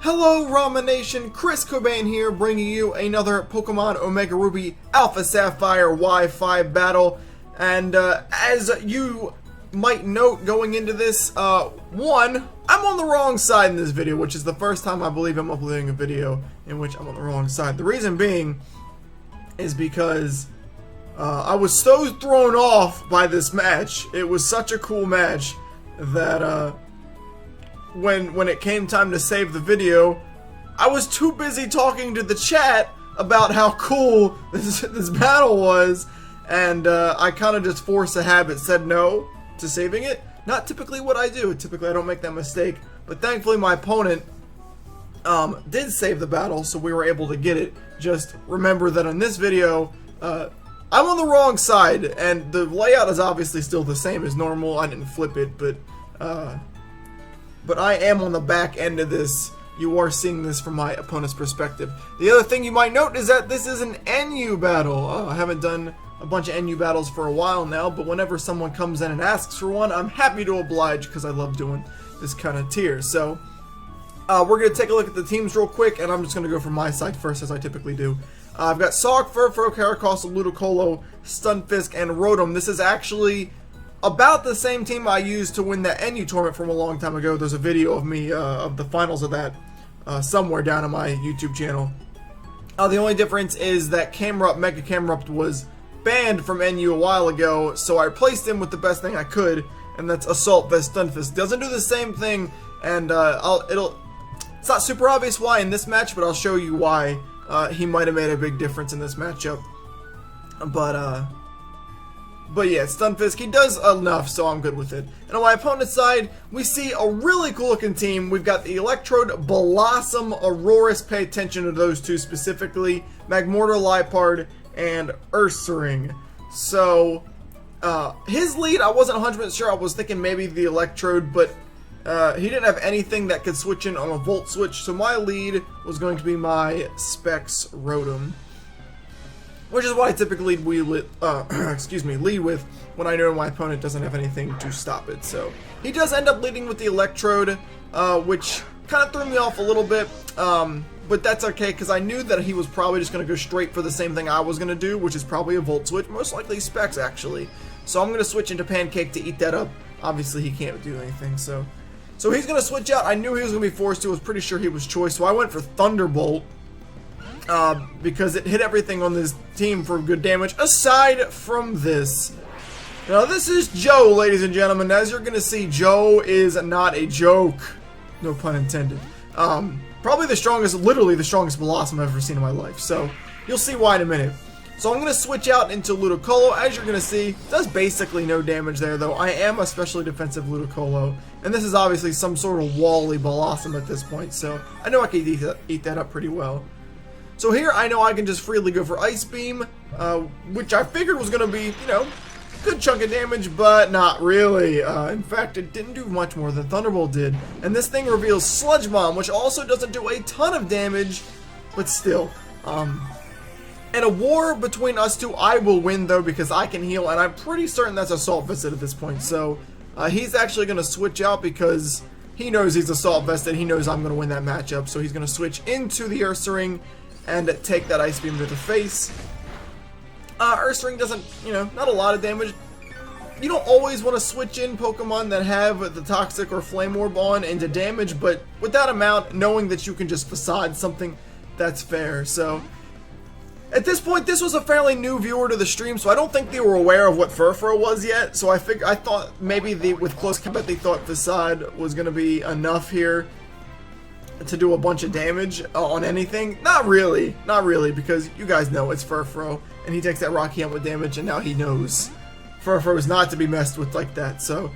Hello Ramen Nation, Chris Cobain here, bringing you another Pokemon Omega Ruby Alpha Sapphire Wi-Fi battle. And as you might note going into this, one, I'm on the wrong side in this video, which is the first time I believe I'm uploading a video in which I'm on the wrong side. The reason being is because I was so thrown off by this match. It was such a cool match that when it came time to save the video, I was too busy talking to the chat about how cool this battle was, and I kind of just forced a habit, said no to saving it. Not typically what I do. Typically I don't make that mistake, but thankfully my opponent did save the battle, so we were able to get it. Just remember that in this video, I'm on the wrong side, and the layout is obviously still the same as normal. I didn't flip it, but I am on the back end of this. You are seeing this from my opponent's perspective. The other thing you might note is that this is an NU battle. I haven't done a bunch of NU battles for a while now, but whenever someone comes in and asks for one, I'm happy to oblige because I love doing this kind of tier. So we're going to take a look at the teams real quick, and I'm just going to go from my side first, as I typically do. I've got Sog, Furfrou, Caracosta, Ludicolo, Stunfisk, and Rotom. This is actually about the same team I used to win that NU tournament from a long time ago. There's a video of me, of the finals of that, somewhere down on my YouTube channel. The only difference is that Mega Camerupt was banned from NU a while ago, so I replaced him with the best thing I could, and that's Assault Vest Stunfisk. Doesn't do the same thing, and it's not super obvious why in this match, but I'll show you why he might have made a big difference in this matchup. But yeah, Stunfisk, he does enough, so I'm good with it. And on my opponent's side, we see a really cool looking team. We've got the Electrode, Bellosom, Aurorus, pay attention to those two specifically, Magmortar, Liepard, and Ursaring. So, his lead, I wasn't 100% sure. I was thinking maybe the Electrode, but he didn't have anything that could switch in on a Volt Switch, so my lead was going to be my Specs Rotom, which is what I typically lead with when I know my opponent doesn't have anything to stop it. So he does end up leading with the Electrode, which kind of threw me off a little bit, but that's okay because I knew that he was probably just going to go straight for the same thing I was going to do, which is probably a Volt Switch, most likely Specs actually. So I'm going to switch into Pancake to eat that up. Obviously he can't do anything, so he's going to switch out. I knew he was going to be forced to. I was pretty sure he was choice, so I went for Thunderbolt. Because it hit everything on this team for good damage, aside from this. Now this is Joe, ladies and gentlemen. As you're going to see, Joe is not a joke. No pun intended. Probably the strongest, literally the strongest Bellosom I've ever seen in my life. So, you'll see why in a minute. So I'm going to switch out into Ludicolo. As you're going to see, does basically no damage there, though. I am a specially defensive Ludicolo. And this is obviously some sort of Wally Bellosom at this point. So, I know I can eat that up pretty well. So here, I know I can just freely go for Ice Beam, which I figured was going to be, you know, good chunk of damage, but not really. In fact, it didn't do much more than Thunderbolt did. And this thing reveals Sludge Bomb, which also doesn't do a ton of damage, but still. In a war between us two, I will win, though, because I can heal, and I'm pretty certain that's Assault Vested at this point. So he's actually going to switch out because he knows he's Assault Vested. He knows I'm going to win that matchup, so he's going to switch into the Ursaring and take that Ice Beam to the face. Ursaring doesn't, you know, not a lot of damage. You don't always want to switch in Pokemon that have the Toxic or Flame Orb on into damage, but with that amount, knowing that you can just facade something, that's fair. So, at this point, this was a fairly new viewer to the stream, so I don't think they were aware of what Furfrou was yet, so I thought maybe with Close Combat they thought Facade was going to be enough here to do a bunch of damage on anything. Not really, because you guys know it's Furfrou, and he takes that Rocky Helmet damage, and now he knows Furfrou is not to be messed with like that. So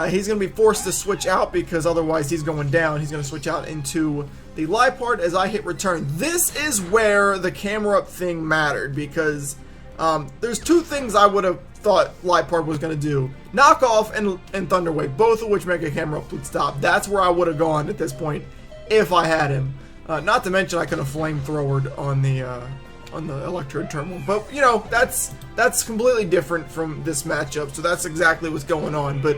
he's going to be forced to switch out because otherwise he's going down. He's going to switch out into the Liepard as I hit return. This is where the camera up thing mattered because there's two things I would have thought Liepard was going to do. Knock Off and Thunder Wave, both of which Mega Camera Up would stop. That's where I would have gone at this point if I had him. Not to mention I could have flamethrowered on the Electrode Terminal. But, you know, that's completely different from this matchup, so that's exactly what's going on. But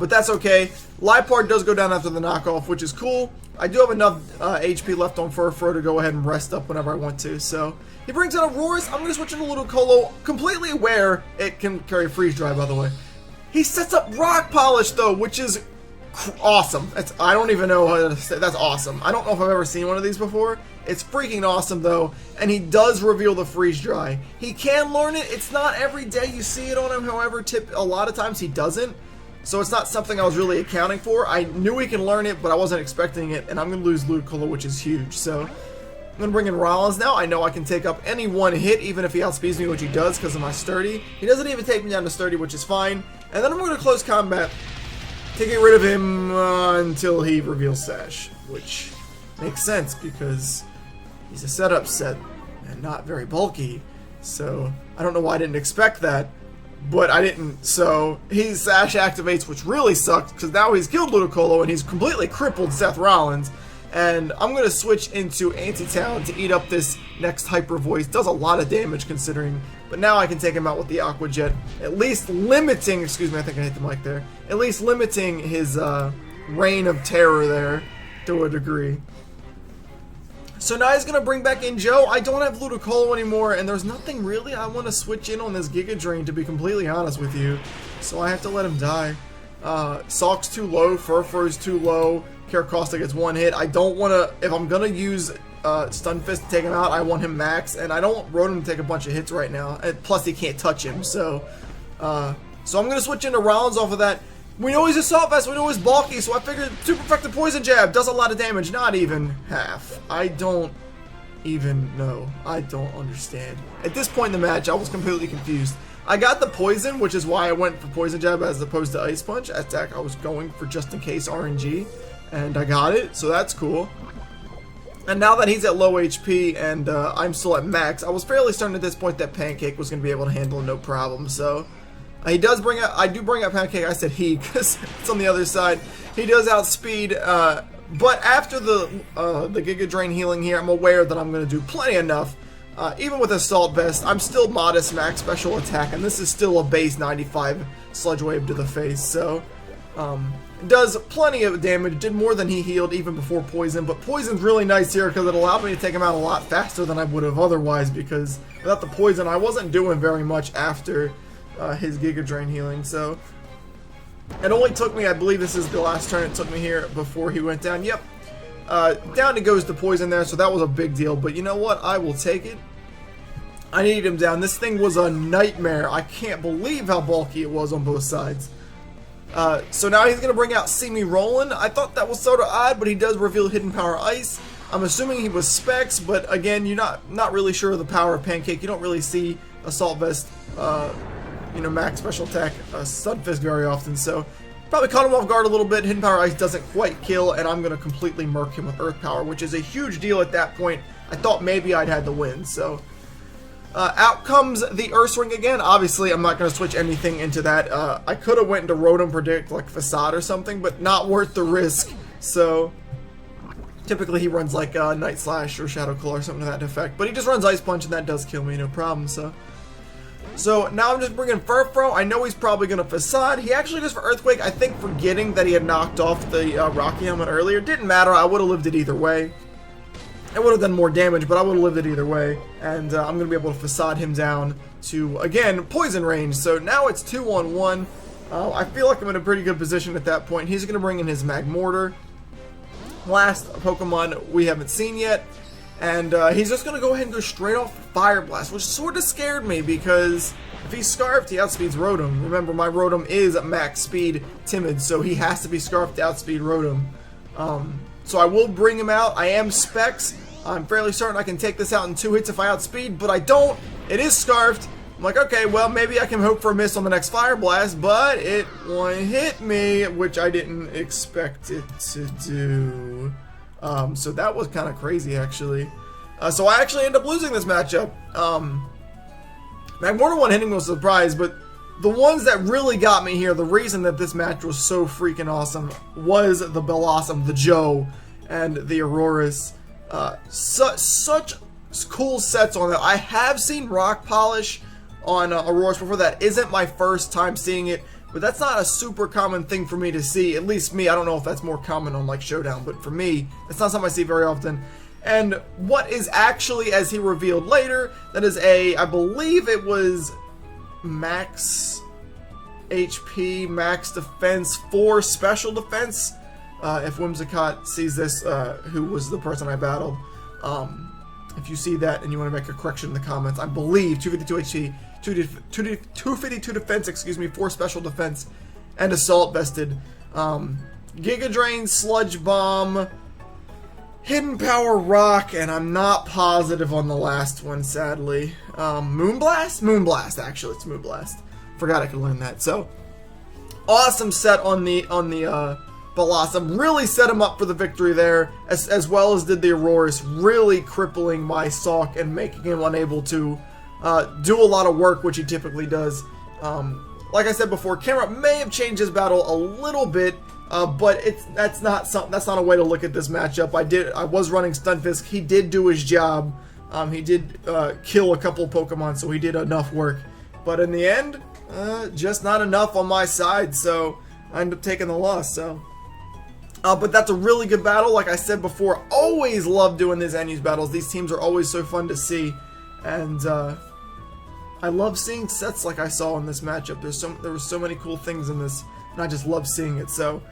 that's okay. Liepard does go down after the knockoff, which is cool. I do have enough HP left on Furfur to go ahead and rest up whenever I want to. So he brings out Aurorus. I'm going to switch into Ludicolo, completely aware it can carry Freeze Dry, by the way. He sets up Rock Polish, though, which is awesome. I don't even know how to say. That's awesome. I don't know if I've ever seen one of these before. It's freaking awesome, though, and he does reveal the Freeze Dry. He can learn it. It's not every day you see it on him, however, a lot of times he doesn't. So it's not something I was really accounting for. I knew he can learn it, but I wasn't expecting it, and I'm going to lose Ludicolo, which is huge. So I'm going to bring in Rollins now. I know I can take up any one hit, even if he outspeeds me, which he does because of my Sturdy. He doesn't even take me down to Sturdy, which is fine. And then I'm going to close combat to get rid of him until he reveals Sash, which makes sense because he's a setup set and not very bulky. So I don't know why I didn't expect that. But I didn't, so his Sash activates, which really sucks, because now he's killed Ludicolo and he's completely crippled Seth Rollins. And I'm going to switch into Anti-Town to eat up this next Hyper Voice. Does a lot of damage considering, but now I can take him out with the Aqua Jet, at least limiting, excuse me, I think I hit the mic there, at least limiting his reign of terror there to a degree. So now he's going to bring back in Joe. I don't have Ludicolo anymore, and there's nothing really I want to switch in on this Giga Drain, to be completely honest with you. So I have to let him die. Salk's too low, Furfur's too low, Carcosta gets one hit. I don't want to, if I'm going to use Stun Fist to take him out, I want him max, and I don't want Rotom to take a bunch of hits right now. And plus, he can't touch him, so I'm going to switch into Rollins off of that. We know he's Assault Vest, we know he's bulky, so I figured Super Effective Poison Jab does a lot of damage, not even half. I don't even know. I don't understand. At this point in the match, I was completely confused. I got the Poison, which is why I went for Poison Jab as opposed to Ice Punch. Attack, I was going for just in case RNG, and I got it, so that's cool. And now that he's at low HP and I'm still at max, I was fairly certain at this point that Pancake was going to be able to handle no problem, so... He does bring up, I do bring up Pancake, I said he, because it's on the other side. He does outspeed, but after the Giga Drain healing here, I'm aware that I'm going to do plenty enough. Even with Assault Vest, I'm still modest max special attack, and this is still a base 95 Sludge Wave to the face, so... It does plenty of damage, did more than he healed even before Poison, but Poison's really nice here because it allowed me to take him out a lot faster than I would have otherwise, because without the Poison, I wasn't doing very much after... his Giga Drain healing, so it only took me, I believe this is the last turn it took me here before he went down. Yep, down it goes the Poison there, so that was a big deal, but you know what, I will take it. I need him down. This thing was a nightmare. I can't believe how bulky it was on both sides. So now he's going to bring out See Me Rollin'. I thought that was sort of odd, but he does reveal Hidden Power Ice. I'm assuming he was Specs, but again, you're not really sure of the power of Pancake. You don't really see Assault Vest, you know, max special attack, Stun Fist very often, so probably caught him off guard a little bit. Hidden Power Ice doesn't quite kill, and I'm going to completely murk him with Earth Power, which is a huge deal at that point. I thought maybe I'd had the win, so... out comes the Ursaring again. Obviously, I'm not going to switch anything into that. I could have went into Rotom Predict, like Facade or something, but not worth the risk, so... Typically, he runs like Night Slash or Shadow Claw or something to that effect, but he just runs Ice Punch, and that does kill me, no problem, so... So now I'm just bringing Furfro. I know he's probably going to Facade. He actually goes for Earthquake, I think forgetting that he had knocked off the Rocky Helmet earlier. Didn't matter, I would have lived it either way. It would have done more damage, but I would have lived it either way. And I'm going to be able to Facade him down to, again, Poison range. So now it's 2-on-1. I feel like I'm in a pretty good position at that point. He's going to bring in his Magmortar. Last Pokemon we haven't seen yet. And he's just going to go ahead and go straight off Fire Blast, which sort of scared me because if he's Scarfed, he outspeeds Rotom. Remember, my Rotom is max speed Timid, so he has to be Scarfed to outspeed Rotom. So I will bring him out. I am Specs. I'm fairly certain I can take this out in 2 hits if I outspeed, but I don't. It is Scarfed. I'm like, okay, well, maybe I can hope for a miss on the next Fire Blast, but it one-hit me, which I didn't expect it to do. So that was kind of crazy, actually. So I actually end up losing this matchup. Magmortar one-hitting was a surprise, but the ones that really got me here, the reason that this match was so freaking awesome, was the Bellosom, the Joe, and the Aurorus. Such cool sets on that. I have seen Rock Polish on Aurorus before. That isn't my first time seeing it. but that's not a super common thing for me to see. At least me, I don't know if that's more common on like Showdown, but for me, it's not something I see very often. And what is actually, as he revealed later, that is I believe it was max HP, max defense, 4 special defense. If Whimsicott sees this, who was the person I battled, if you see that and you want to make a correction in the comments, I believe 252 HP, 252 defense, excuse me, 4 special defense, and assault vested. Giga Drain, Sludge Bomb, Hidden Power Rock, and I'm not positive on the last one, sadly. Moonblast? Moonblast, actually, it's Moonblast. Forgot I could learn that. So, awesome set on the Bellosom. Really set him up for the victory there, as well as did the Aurorus, really crippling my Salk and making him unable to do a lot of work, which he typically does. Like I said before, camera may have changed his battle a little bit, but that's not a way to look at this matchup. I was running Stunfisk. He did do his job. He did kill a couple of Pokemon, so he did enough work. But in the end, just not enough on my side, so I ended up taking the loss. So. But that's a really good battle. Like I said before, always love doing these NU's battles. These teams are always so fun to see, and I love seeing sets like I saw in this matchup. There were so many cool things in this, and I just love seeing it. So,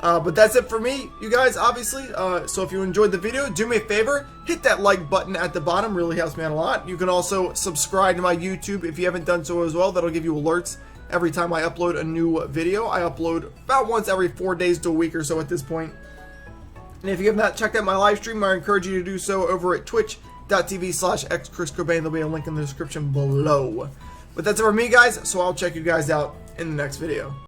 but that's it for me, you guys. Obviously, so if you enjoyed the video, do me a favor, hit that like button at the bottom. Really helps me out a lot. You can also subscribe to my YouTube if you haven't done so as well. That'll give you alerts every time I upload a new video. I upload about once every 4 days to a week or so at this point. And if you have not checked out my live stream, I encourage you to do so over at twitch.tv/xChrisCobain. There'll be a link in the description below. But that's it for me, guys, so I'll check you guys out in the next video.